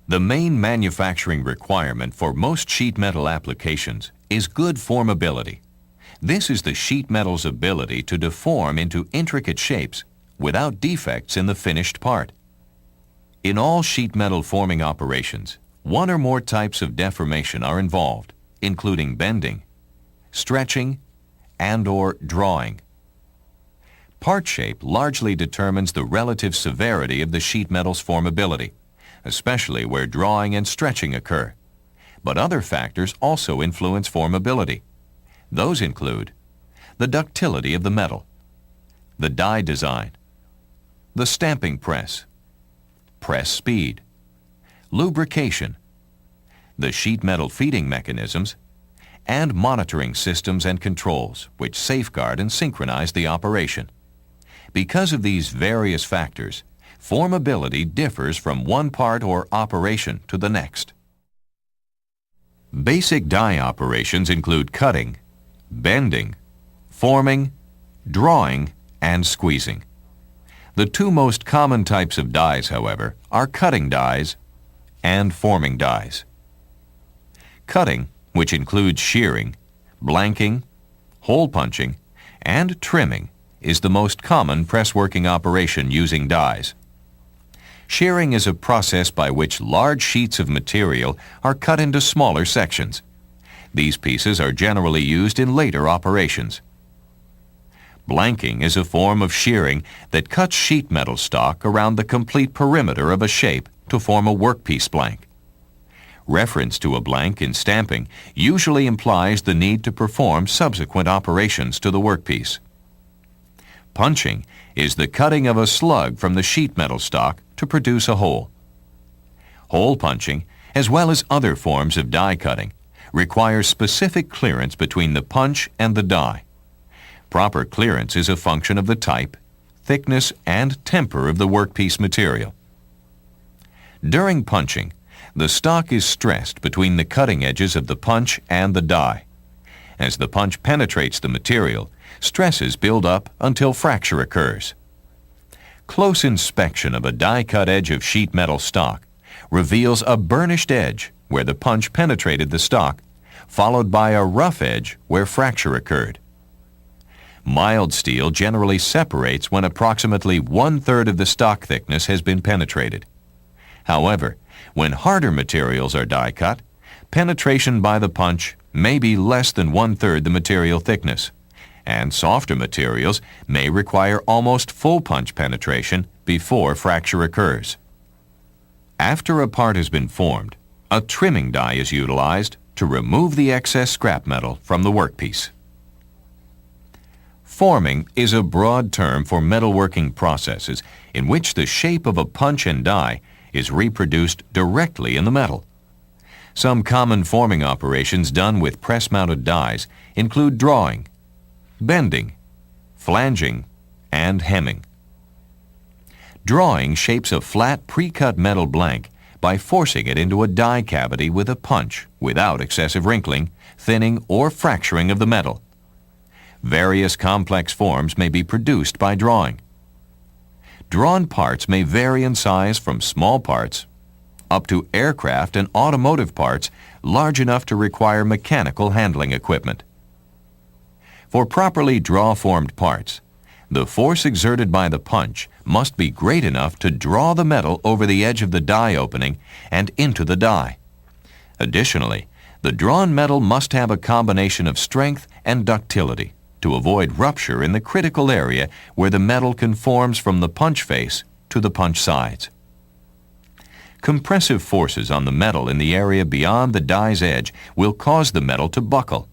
The main manufacturing requirement for most sheet metal applications is good formability. This is the sheet metal's ability to deform into intricate shapes without defects in the finished part. In all sheet metal forming operations, one or more types of deformation are involved, including bending, stretching, and/or drawing. Part shape largely determines the relative severity of the sheet metal's formability, especially where drawing and stretching occur. But other factors also influence formability. Those include the ductility of the metal, the die design, the stamping press, press speed, lubrication, the sheet metal feeding mechanisms, and monitoring systems and controls which safeguard and synchronize the operation. Because of these various factors, formability differs from one part or operation to the next. Basic die operations include cutting, bending, forming, drawing, and squeezing. The two most common types of dies, however, are cutting dies and forming dies. Cutting, which includes shearing, blanking, hole punching, and trimming, is the most common press-working operation using dies. Shearing is a process by which large sheets of material are cut into smaller sections. These pieces are generally used in later operations. Blanking is a form of shearing that cuts sheet metal stock around the complete perimeter of a shape to form a workpiece blank. Reference to a blank in stamping usually implies the need to perform subsequent operations to the workpiece. Punching is the cutting of a slug from the sheet metal stock to produce a hole. Hole punching, as well as other forms of die cutting, requires specific clearance between the punch and the die. Proper clearance is a function of the type, thickness, and temper of the workpiece material. During punching, the stock is stressed between the cutting edges of the punch and the die. As the punch penetrates the material, stresses build up until fracture occurs. Close inspection of a die-cut edge of sheet metal stock reveals a burnished edge where the punch penetrated the stock, followed by a rough edge where fracture occurred. Mild steel generally separates when approximately 1/3 of the stock thickness has been penetrated. However, when harder materials are die-cut, penetration by the punch may be less than 1/3 the material thickness, and softer materials may require almost full punch penetration before fracture occurs. After a part has been formed, a trimming die is utilized to remove the excess scrap metal from the workpiece. Forming is a broad term for metalworking processes in which the shape of a punch and die is reproduced directly in the metal. Some common forming operations done with press-mounted dies include drawing, bending, flanging, and hemming. Drawing shapes a flat pre-cut metal blank by forcing it into a die cavity with a punch without excessive wrinkling, thinning, or fracturing of the metal. Various complex forms may be produced by drawing. Drawn parts may vary in size from small parts up to aircraft and automotive parts large enough to require mechanical handling equipment. For properly draw-formed parts, the force exerted by the punch must be great enough to draw the metal over the edge of the die opening and into the die. Additionally, the drawn metal must have a combination of strength and ductility to avoid rupture in the critical area where the metal conforms from the punch face to the punch sides. Compressive forces on the metal in the area beyond the die's edge will cause the metal to buckle.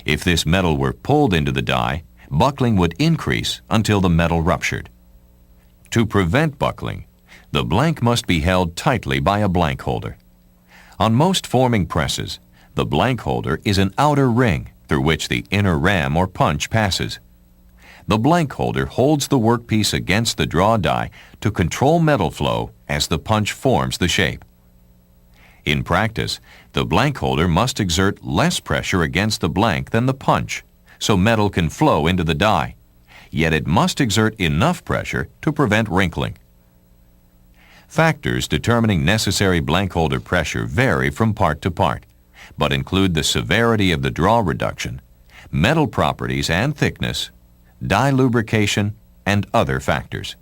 If this metal were pulled into the die, buckling would increase until the metal ruptured. To prevent buckling, the blank must be held tightly by a blank holder. On most forming presses, the blank holder is an outer ring through which the inner ram or punch passes. The blank holder holds the workpiece against the draw die to control metal flow as the punch forms the shape. In practice, the blank holder must exert less pressure against the blank than the punch, so metal can flow into the die, yet it must exert enough pressure to prevent wrinkling. Factors determining necessary blank holder pressure vary from part to part, but include the severity of the draw reduction, metal properties and thickness, die lubrication, and other factors.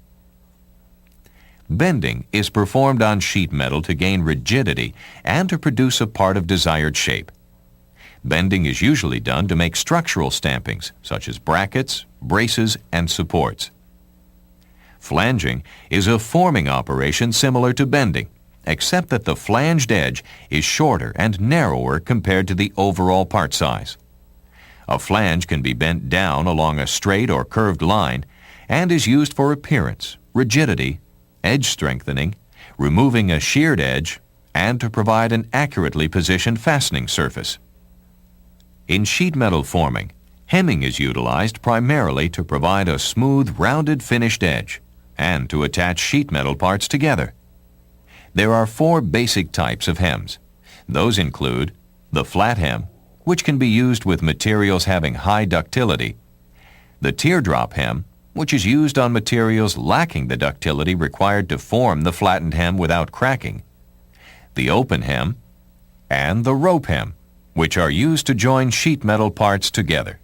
Bending is performed on sheet metal to gain rigidity and to produce a part of desired shape. Bending is usually done to make structural stampings, such as brackets, braces, and supports. Flanging is a forming operation similar to bending, except that the flanged edge is shorter and narrower compared to the overall part size. A flange can be bent down along a straight or curved line and is used for appearance, rigidity, edge strengthening, removing a sheared edge, and to provide an accurately positioned fastening surface. In sheet metal forming, hemming is utilized primarily to provide a smooth, rounded finished edge and to attach sheet metal parts together. There are 4 basic types of hems. Those include the flat hem, which can be used with materials having high ductility, the teardrop hem, which is used on materials lacking the ductility required to form the flattened hem without cracking, the open hem, and the rope hem, which are used to join sheet metal parts together.